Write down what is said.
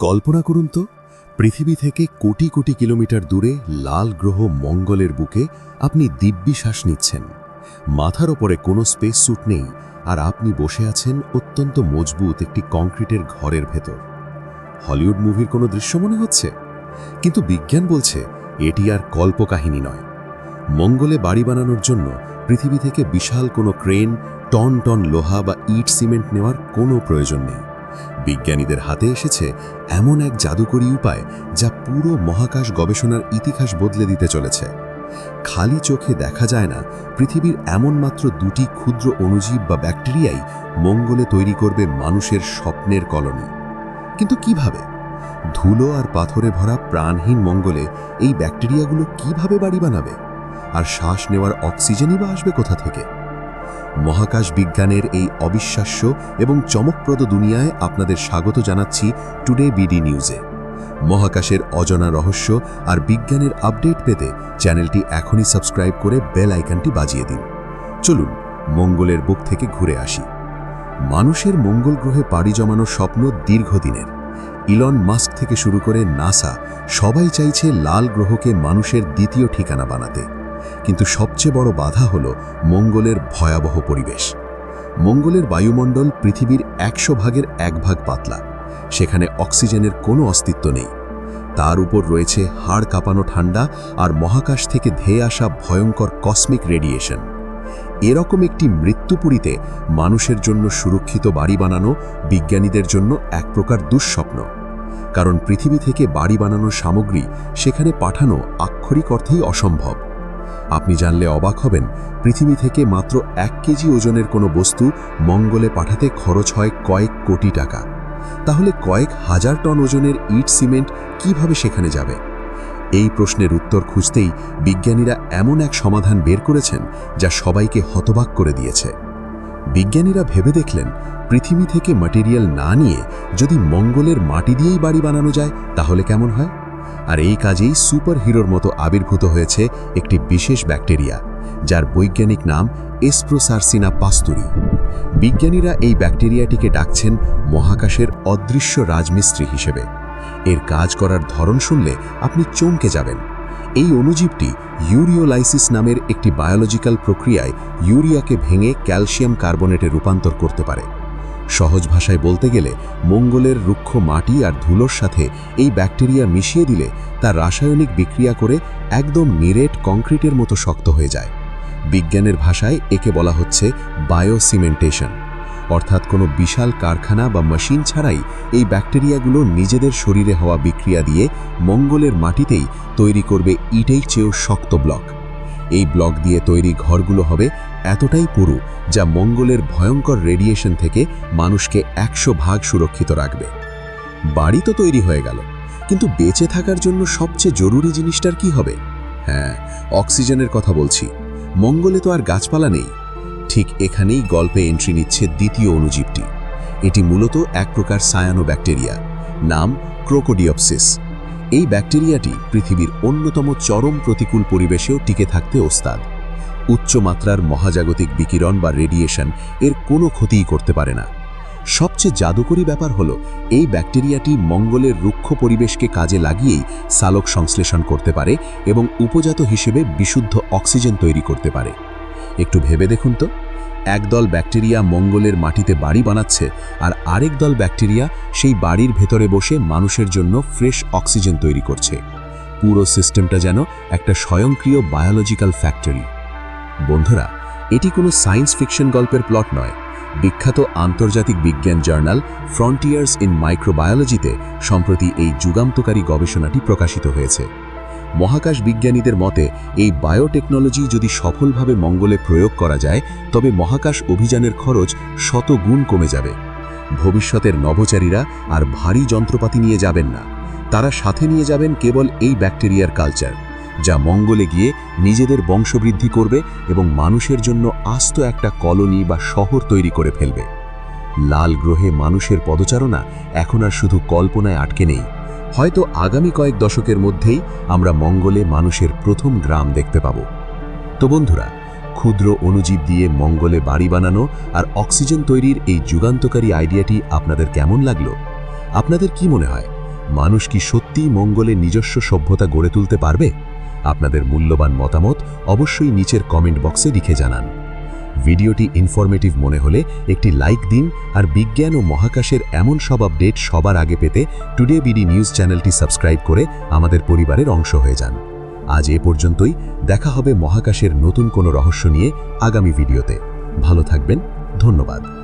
কল্পনা করুন তো, পৃথিবী থেকে কোটি কোটি কিলোমিটার দূরে লাল গ্রহ মঙ্গলের বুকে আপনি দিব্যি শ্বাস নিচ্ছেন। মাথার ওপরে কোনো স্পেস স্যুট নেই, আর আপনি বসে আছেন অত্যন্ত মজবুত একটি কংক্রিটের ঘরের ভেতর। হলিউড মুভির কোনো দৃশ্য মনে হচ্ছে, কিন্তু বিজ্ঞান বলছে এটি আর কল্পকাহিনী নয়। মঙ্গলে বাড়ি বানানোর জন্য পৃথিবী থেকে বিশাল কোনো ক্রেন, টন টন লোহা বা ইট সিমেন্ট নেওয়ার কোনো প্রয়োজন নেই। বিজ্ঞানীদের হাতে এসেছে এমন এক জাদুকরী উপায়, যা পুরো মহাকাশ গবেষণার ইতিহাস বদলে দিতে চলেছে। খালি চোখে দেখা যায় না, পৃথিবীর এমন মাত্র 2টি ক্ষুদ্র অণুজীব বা ব্যাকটেরিয়াই মঙ্গলে তৈরি করবে মানুষের স্বপ্নের কলোনি। কিন্তু কিভাবে? ধুলো আর পাথরে ভরা প্রাণহীন মঙ্গলে এই ব্যাকটেরিয়াগুলো কিভাবে বাড়ি বানাবে? আর শ্বাস নেওয়ার অক্সিজেনই বা আসবে কোথা থেকে? মহাকাশ বিজ্ঞানের এই অবিশ্বাস্য এবং চমকপ্রদ দুনিয়ায় আপনাদের স্বাগত জানাচ্ছি টুডে বিডি নিউজে। মহাকাশের অজানা রহস্য আর বিজ্ঞানের আপডেট পেতে চ্যানেলটি এখনই সাবস্ক্রাইব করে বেল আইকনটি বাজিয়ে দিন। চলুন মঙ্গলের বুক থেকে ঘুরে আসি। মানুষের মঙ্গল গ্রহে পাড়ি জমানোর স্বপ্ন দীর্ঘদিনের। ইলন মাস্ক থেকে শুরু করে নাসা সবাই চাইছে লাল গ্রহকে মানুষের দ্বিতীয় ঠিকানা বানাতে। কিন্তু সবচেয়ে বড় বাধা হলো মঙ্গলের ভয়াবহ পরিবেশ। মঙ্গলের বায়ুমণ্ডল পৃথিবীর 100 ভাগের 1 ভাগ পাতলা। সেখানে অক্সিজেনের কোনো অস্তিত্ব নেই। তার উপর রয়েছে হাড় কাঁপানো ঠান্ডা আর মহাকাশ থেকে ধেয়ে আসা ভয়ঙ্কর কসমিক রেডিয়েশন। এরকম একটি মৃত্যুপুরীতে মানুষের জন্য সুরক্ষিত বাড়ি বানানো বিজ্ঞানীদের জন্য এক প্রকার দুঃস্বপ্ন। কারণ পৃথিবী থেকে বাড়ি বানানোর সামগ্রী সেখানে পাঠানো আক্ষরিক অর্থেই অসম্ভব। আপনি জানলে অবাক হবেন, পৃথিবী থেকে মাত্র 1 কেজি ওজনের কোনো বস্তু মঙ্গলে পাঠাতে খরচ হয় কয়েক কোটি টাকা। তাহলে কয়েক হাজার টন ওজনের ইট সিমেন্ট কিভাবে সেখানে যাবে? এই প্রশ্নের উত্তর খুঁজতেই বিজ্ঞানীরা এমন এক সমাধান বের করেছেন, যা সবাইকে হতবাক করে দিয়েছে। বিজ্ঞানীরা ভেবে দেখলেন, পৃথিবী থেকে ম্যাটেরিয়াল না নিয়ে যদি মঙ্গলের মাটি দিয়েই বাড়ি বানানো যায় তাহলে কেমন হয়? আর এই কাজেই সুপার হিরোর মতো আবির্ভূত হয়েছে একটি বিশেষ ব্যাকটেরিয়া, যার বৈজ্ঞানিক নাম এসপ্রোসার্সিনা পাস্তুরি। বিজ্ঞানীরা এই ব্যাকটেরিয়াটিকে ডাকছেন মহাকাশের অদৃশ্য রাজমিস্ত্রি হিসেবে। এর কাজ করার ধরন শুনলে আপনি চমকে যাবেন। এই অণুজীবটি ইউরিওলাইসিস নামের একটি বায়োলজিক্যাল প্রক্রিয়ায় ইউরিয়াকে ভেঙে ক্যালসিয়াম কার্বনেটে রূপান্তর করতে পারে। সহজ ভাষায় বলতে গেলে, মঙ্গলের রুক্ষ মাটি আর ধুলোর সাথে এই ব্যাকটেরিয়া মিশিয়ে দিলে তা রাসায়নিক বিক্রিয়া করে একদম নিরেট কংক্রিটের মতো শক্ত হয়ে যায়। বিজ্ঞানের ভাষায় একে বলা হচ্ছে বায়োসিমেন্টেশন। অর্থাৎ কোনো বিশাল কারখানা বা মেশিন ছাড়াই এই ব্যাকটেরিয়াগুলো নিজেদের শরীরে হওয়া বিক্রিয়া দিয়ে মঙ্গলের মাটিতেই তৈরি করবে ইটের চেয়েও শক্ত ব্লক। এই ব্লক দিয়ে তৈরি ঘরগুলো হবে এতটাই পুরু, যা মঙ্গলের ভয়ঙ্কর রেডিয়েশন থেকে মানুষকে 100 ভাগ সুরক্ষিত রাখবে। বাড়ি তো তৈরি হয়ে গেল, কিন্তু বেঁচে থাকার জন্য সবচেয়ে জরুরি জিনিসটার কি হবে? হ্যাঁ, অক্সিজেনের কথা বলছি। মঙ্গলে তো আর গাছপালা নেই। ঠিক এখানেই গল্পে এন্ট্রি নিচ্ছে দ্বিতীয় অণুজীবটি। এটি মূলত এক প্রকার সায়ানো ব্যাকটেরিয়া, নাম ক্রোকোডিওপসিস। এই ব্যাকটেরিয়াটি পৃথিবীর অন্যতম চরম প্রতিকূল পরিবেশেও টিকে থাকতে ওস্তাদ। উচ্চ মাত্রার মহাজাগতিক বিকিরণ বা রেডিয়েশন এর কোনো ক্ষতিই করতে পারে না। সবচেয়ে জাদুকরী ব্যাপার হলো, এই ব্যাকটেরিয়াটি মঙ্গলের রুক্ষ পরিবেশকে কাজে লাগিয়েই সালোক সংশ্লেষণ করতে পারে এবং উপজাত হিসেবে বিশুদ্ধ অক্সিজেন তৈরি করতে পারে। একটু ভেবে দেখুন তো, একদল ব্যাকটেরিয়া মঙ্গলের মাটিতে বাড়ি বানাচ্ছে, আর আরেক দল ব্যাকটেরিয়া সেই বাড়ির ভেতরে বসে মানুষের জন্য ফ্রেশ অক্সিজেন তৈরি করছে। পুরো সিস্টেমটা যেন একটা স্বয়ংক্রিয় বায়োলজিক্যাল ফ্যাক্টরি। বন্ধুরা, এটি কোনো সায়েন্স ফিকশন গল্পের প্লট নয়। বিখ্যাত আন্তর্জাতিক বিজ্ঞান জার্নাল ফ্রন্টিয়ার্স ইন মাইক্রোবায়োলজিতে সম্প্রতি এই যুগান্তকারী গবেষণাটি প্রকাশিত হয়েছে। মহাকাশ বিজ্ঞানীদের মতে, এই বায়োটেকনোলজি যদি সফলভাবে মঙ্গলে প্রয়োগ করা যায়, তবে মহাকাশ অভিযানের খরচ 100 গুণ কমে যাবে। ভবিষ্যতের নভোচারীরা আর ভারী যন্ত্রপাতি নিয়ে যাবেন না, তারা সাথে নিয়ে যাবেন কেবল এই ব্যাকটেরিয়ার কালচার, যা মঙ্গলে গিয়ে নিজেদের বংশবৃদ্ধি করবে এবং মানুষের জন্য আস্ত একটা কলোনি বা শহর তৈরি করে ফেলবে। লাল গ্রহে মানুষের পদচারণা এখন আর শুধু কল্পনায় আটকে নেই। হয়তো আগামী কয়েক দশকের মধ্যেই আমরা মঙ্গলে মানুষের প্রথম গ্রাম দেখতে পাব। তো বন্ধুরা, ক্ষুদ্র অণুজীব দিয়ে মঙ্গলে বাড়ি বানানো আর অক্সিজেন তৈরির এই যুগান্তকারী আইডিয়াটি আপনাদের কেমন লাগলো? আপনাদের কি মনে হয়, মানুষ কি সত্যিই মঙ্গলে নিজস্ব সভ্যতা গড়ে তুলতে পারবে? আপনাদের মূল্যবান মতামত অবশ্যই নিচের কমেন্ট বক্সে লিখে জানান। ভিডিওটি ইনফরমেটিভ মনে হলে একটি লাইক দিন আর বিজ্ঞান ও মহাকাশের এমন সব আপডেট সবার আগে পেতে টুডে বিডি নিউজ চ্যানেলটি সাবস্ক্রাইব করে আমাদের পরিবারের অংশ হয়ে যান। আজ এ পর্যন্তই, দেখা হবে মহাকাশের নতুন কোনো রহস্য নিয়ে আগামী ভিডিওতে। ভালো থাকবেন, ধন্যবাদ।